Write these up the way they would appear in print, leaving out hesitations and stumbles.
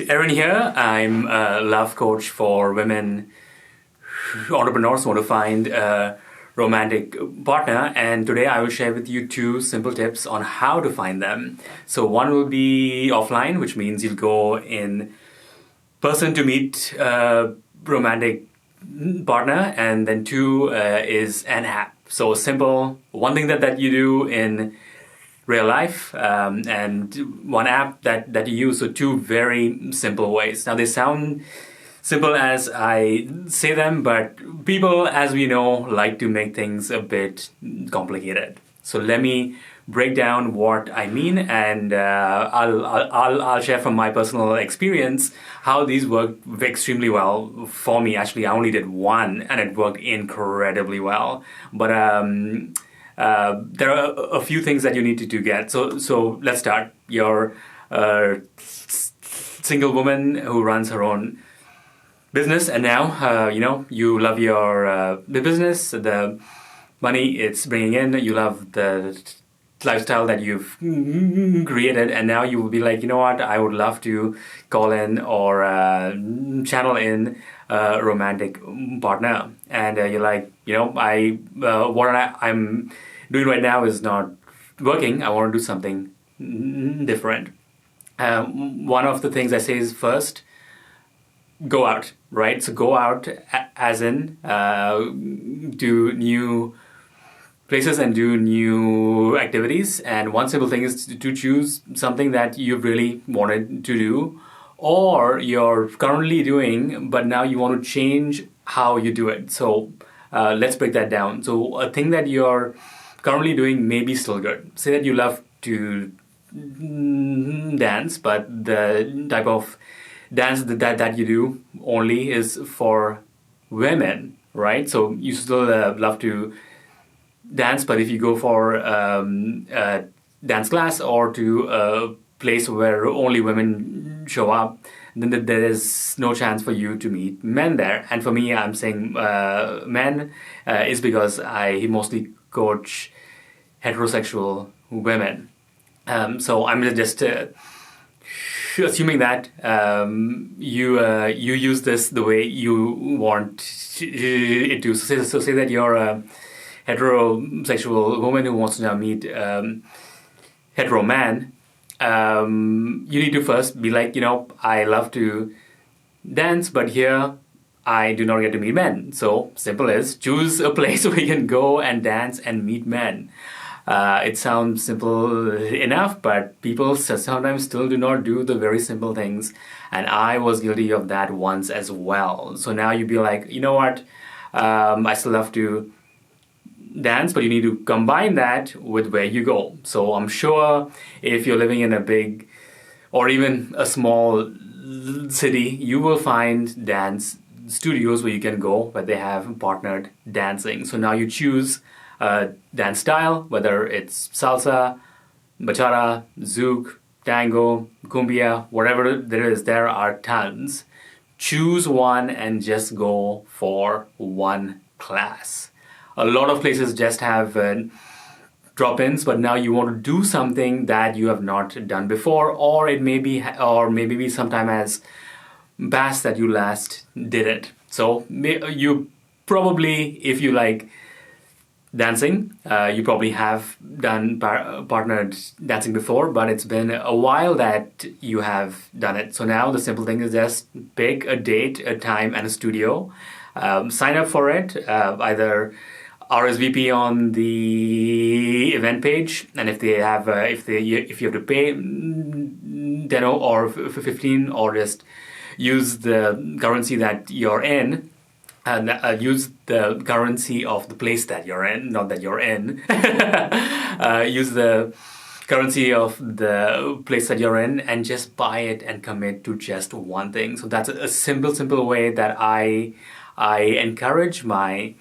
Aaron here. I'm a love coach for women entrepreneurs who want to find a romantic partner, and today I will share with you two simple tips on how to find them. So one will be offline, which means you'll go in person to meet a romantic partner, and then two is an app. So simple, one thing that you do in real life, and one app that you use. So two very simple ways. Now they sound simple as I say them, but people, as we know, like to make things a bit complicated. So let me break down what I mean, and I'll share from my personal experience how these work extremely well for me. Actually, I only did one, and it worked incredibly well. But there are a few things that you need to get. So let's start. You're a single woman who runs her own business, and now you love your the business, the money it's bringing in. You love the lifestyle that you've created, and now you will be like, you know what, I would love to call in or channel in a romantic partner. And you're like, I'm doing right now is not working. I want to do something different. One of the things I say is, first, go out, right? So go out as in do new places and do new activities. And one simple thing is to choose something that you've really wanted to do, or you're currently doing, but now you want to change how you do it. So let's break that down. So a thing that you're currently doing may be still good. Say that you love to dance, but the type of dance that you do only is for women, right? So you still love to dance, but if you go for a dance class or to a place where only women show up, then there is no chance for you to meet men there. And for me, I'm saying men is because I mostly coach heterosexual women. So I'm just assuming that you use this the way you want it to. So say that you're a heterosexual woman who wants to now meet hetero man. You need to first be like, I love to dance, but here I do not get to meet men. So simple is, choose a place where you can go and dance and meet men. It sounds simple enough, but people sometimes still do not do the very simple things. And I was guilty of that once as well. So now you'd be like, you know what? I still love to dance, but you need to combine that with where you go. So I'm sure if you're living in a big or even a small city, you will find dance studios where you can go where they have partnered dancing. So now you choose a dance style, whether it's salsa, bachata, zouk, tango, cumbia, whatever there is. There are tons. Choose one and just go for one class. A lot of places just have drop-ins, but now you want to do something that you have not done before, or it may be sometime as past that you last did it. So you probably, if you like dancing, you probably have done partnered dancing before, but it's been a while that you have done it. So now the simple thing is just pick a date, a time, and a studio. Sign up for it, either RSVP on the event page, and if you have to pay 10 or 15, or just use the currency that you're in, and use the currency of the place that you're in, not that you're in. Use the currency of the place that you're in and just buy it and commit to just one thing. So that's a simple way that I encourage my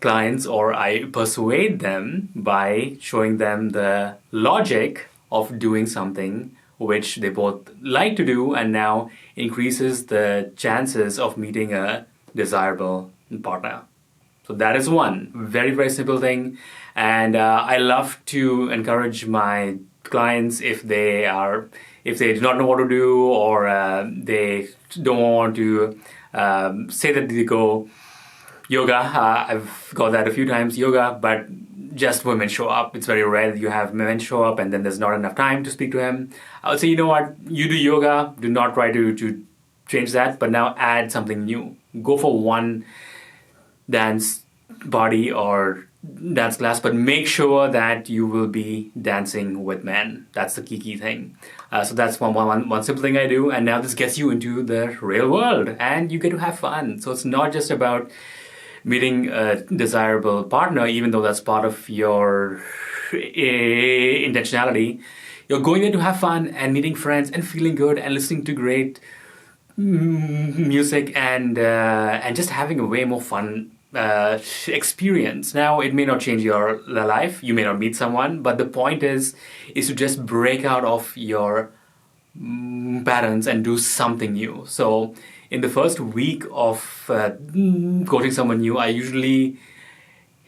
clients, or I persuade them by showing them the logic of doing something which they both like to do, and now increases the chances of meeting a desirable partner. So that is one very, very simple thing. And I love to encourage my clients if they do not know what to do, or they don't want to say that they go yoga. I've got that a few times, yoga, but just women show up. It's very rare that you have men show up and then there's not enough time to speak to him. I would say, you know what, you do yoga, do not try to change that, but now add something new. Go for one dance body or dance class, but make sure that you will be dancing with men. That's the key thing. So that's one simple thing I do, and now this gets you into the real world and you get to have fun. So it's not just about meeting a desirable partner, even though that's part of your intentionality. You're going there to have fun and meeting friends and feeling good and listening to great music and just having a way more fun experience. Now, it may not change your life. You may not meet someone, but the point is to just break out of your patterns and do something new. So in the first week of coaching someone new, I usually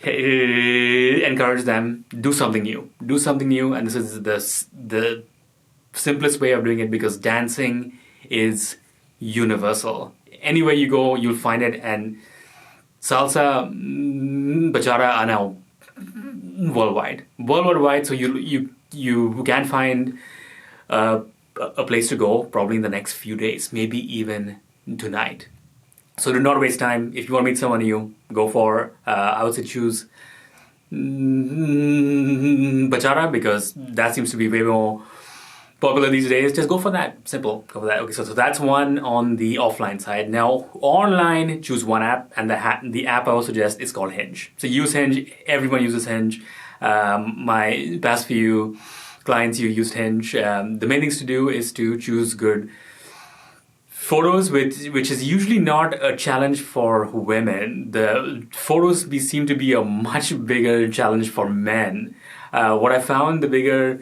encourage them, do something new, and this is the simplest way of doing it, because dancing is universal. Anywhere you go, you'll find it, and salsa, bachata are now worldwide. So you can find a place to go probably in the next few days, maybe even tonight. So do not waste time. If you want to meet someone new, go for, I would say, choose bachata, because that seems to be way more popular these days. Just go for that. Simple. Go for that. Okay, so that's one on the offline side. Now, online, choose one app, and the app I would suggest is called Hinge. So use Hinge. Everyone uses Hinge. My past few clients who used Hinge, the main things to do is to choose good photos, which is usually not a challenge for women. The photos seem to be a much bigger challenge for men. What I found, the bigger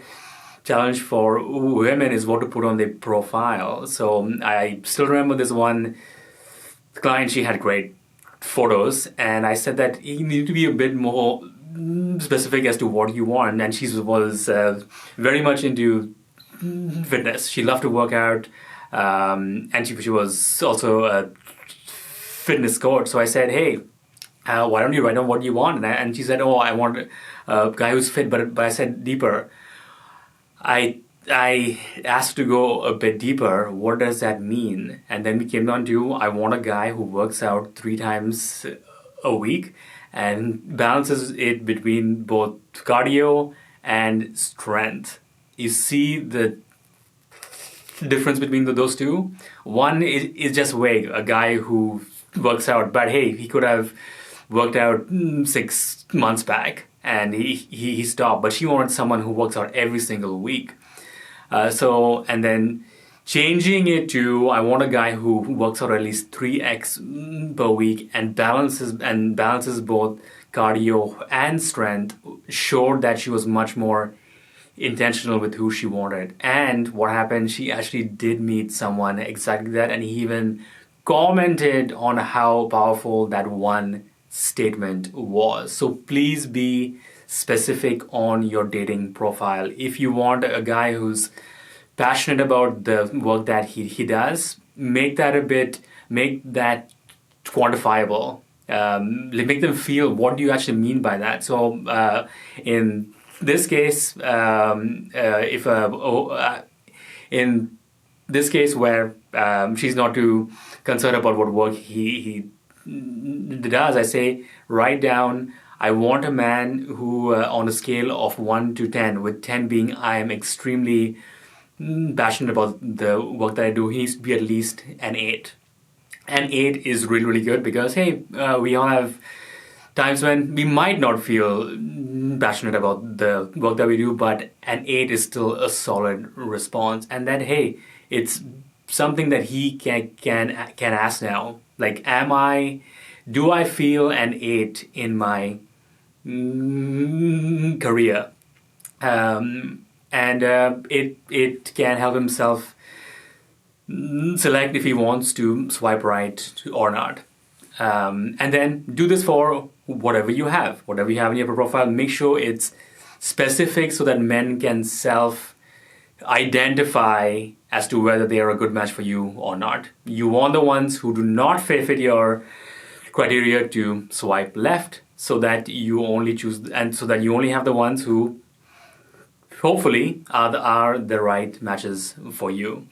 challenge for women is what to put on their profile. So I still remember this one client, she had great photos, and I said that you need to be a bit more specific as to what you want. And she was very much into fitness. She loved to work out, and she was also a fitness coach. So I said, hey, why don't you write down what you want? And she said, oh, I want a guy who's fit, but I said deeper. I asked to go a bit deeper. What does that mean? And then we came down to, I want a guy who works out 3 times a week and balances it between both cardio and strength. You see the difference between those two? One is just vague, a guy who works out, but hey, he could have worked out 6 months back and he stopped, but she wanted someone who works out every single week. And then changing it to, I want a guy who works out at least 3x per week and balances both cardio and strength, showed that she was much more intentional with who she wanted. And what happened, she actually did meet someone exactly that, and he even commented on how powerful that one statement was. So please be specific on your dating profile. If you want a guy who's passionate about the work that he does, make that quantifiable. Make them feel, what do you actually mean by that? So in this case, in this case where she's not too concerned about what work he does, I say, write down, I want a man who, on a scale of 1 to 10, with 10 being I am extremely passionate about the work that I do, he needs to be at least an 8. An 8 is really, really good, because, hey, we all have times when we might not feel passionate about the work that we do, but an 8 is still a solid response. And then, hey, it's something that he can ask now. Like, do I feel an 8 in my career? It can help himself select if he wants to swipe right or not. And then do this for whatever you have in your profile. Make sure it's specific so that men can self identify as to whether they are a good match for you or not. You want the ones who do not fit your criteria to swipe left, so that you only choose, and so that you only have the ones who hopefully are the right matches for you.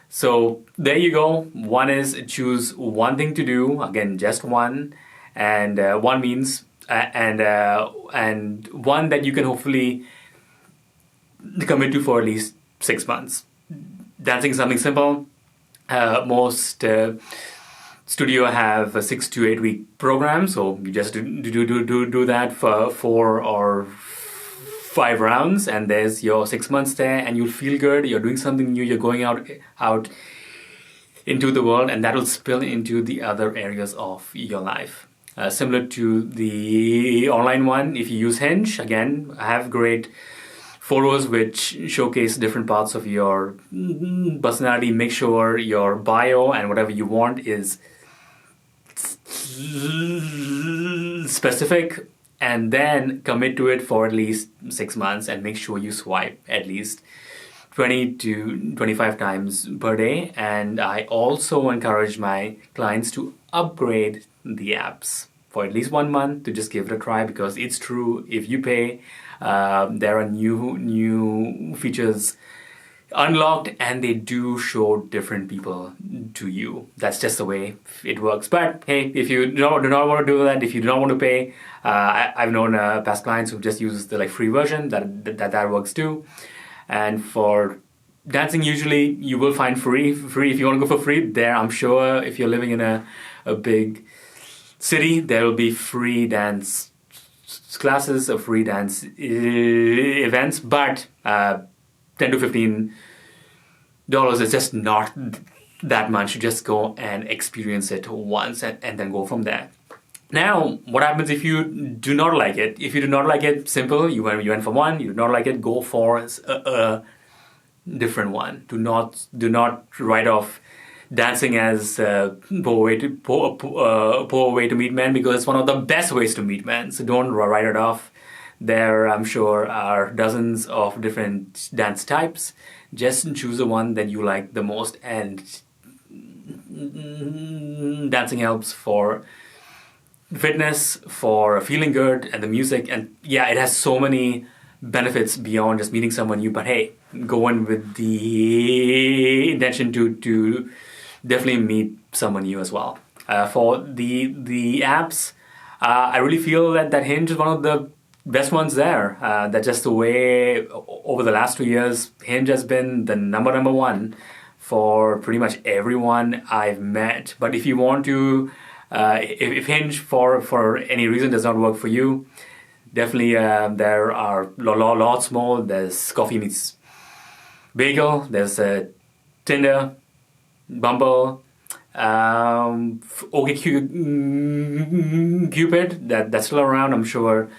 So there you go. One is choose one thing to do. Again, just one, and one means and one that you can hopefully commit to for at least 6 months. Dancing is something simple. Most studio have a 6 to 8 week program, so you just do that for 4 or 5 rounds, and there's your 6 months there, and you'll feel good. You're doing something new. You're going out into the world, and that will spill into the other areas of your life. Similar to the online one, if you use Hinge, again, have great photos which showcase different parts of your personality. Make sure your bio and whatever you want is specific, and then commit to it for at least 6 months, and make sure you swipe at least 20 to 25 times per day. And I also encourage my clients to upgrade the apps for at least 1 month to just give it a try, because it's true, if you pay, there are new features unlocked, and they do show different people to you. That's just the way it works. But hey, if you do not want to do that, if you do not want to pay, I've known past clients who just use the free version. That works too. And for dancing, usually you will find free. If you want to go for free, there, I'm sure if you're living in a big city, there will be free dance classes or free dance events. But 10 to $15 is just not that much. You just go and experience it once, and then go from there. Now, what happens if you do not like it? If you do not like it, simple. You went for one. You do not like it. Go for a different one. Do not write off dancing as a poor way to meet men, because it's one of the best ways to meet men. So don't write it off. There, I'm sure, are dozens of different dance types. Just choose the one that you like the most, and dancing helps for fitness, for feeling good, and the music. And yeah, it has so many benefits beyond just meeting someone new. But hey, go in with the intention to definitely meet someone new as well. For the apps, I really feel that Hinge is one of the best ones there. That's just the way over the last 2 years, Hinge has been the number one for pretty much everyone I've met. But if you want to, if Hinge for any reason does not work for you, definitely there are lots more. There's Coffee Meets Bagel. There's Tinder, Bumble, OkCupid. That's still around. I'm sure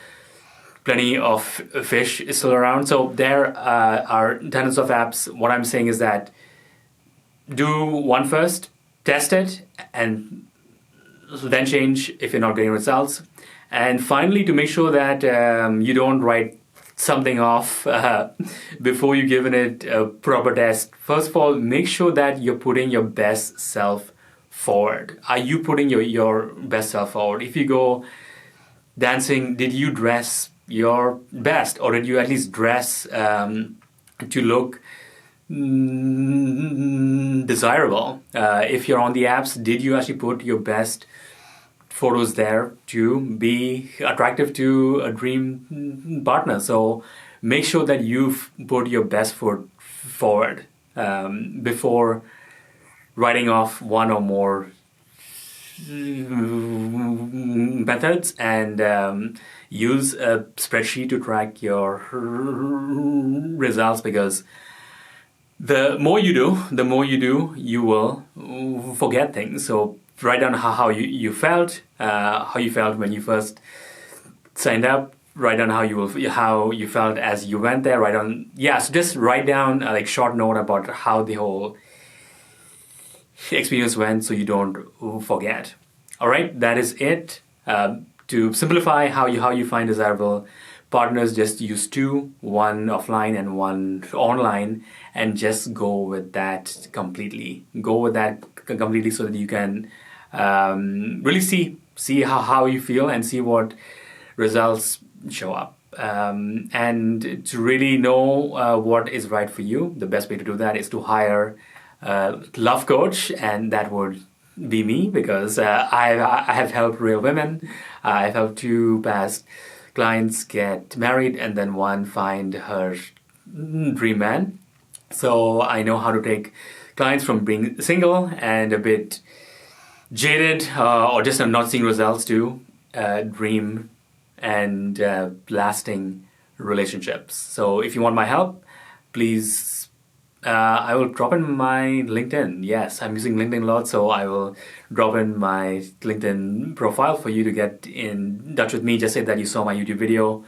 plenty of fish is still around. So there are tons of apps. What I'm saying is that do one first, test it, and then change if you're not getting results. And finally, to make sure that you don't write something off before you've given it a proper test, first of all, make sure that you're putting your best self forward. Are you putting your best self forward? If you go dancing, did you dress your best, or did you at least dress to look desirable? If you're on the apps, did you actually put your best photos there to be attractive to a dream partner? So make sure that you've put your best foot forward before writing off one or more methods, and use a spreadsheet to track your results, because the more you do, you will forget things. So write down how you felt when you first signed up. Write down how you felt as you went there. So just write down a short note about how the whole experience went, so you don't forget. All right, that is it. To simplify how you find desirable partners, just use two, one offline and one online, and just go with that completely. Go with that completely so that you can really see how you feel and see what results show up. And to really know what is right for you, the best way to do that is to hire a love coach, and that would be me, because I have helped real women. I've helped two past clients get married and then one find her dream man. So I know how to take clients from being single and a bit jaded or just not seeing results to dream and lasting relationships. So if you want my help, please, I will drop in my LinkedIn. Yes, I'm using LinkedIn a lot, so I will drop in my LinkedIn profile for you to get in touch with me. Just say that you saw my YouTube video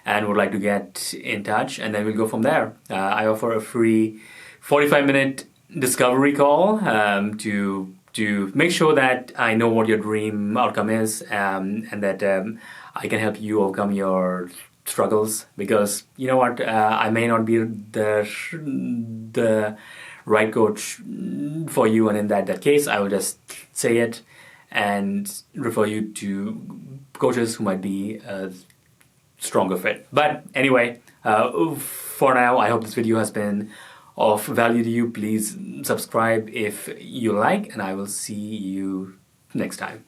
and would like to get in touch, and then we'll go from there. I offer a free 45-minute discovery call to make sure that I know what your dream outcome is, and that I can help you overcome your struggles. Because you know what, I may not be the right coach for you, and in that case, I will just say it and refer you to coaches who might be a stronger fit. But anyway, for now, I hope this video has been of value to you. Please subscribe if you like, and I will see you next time.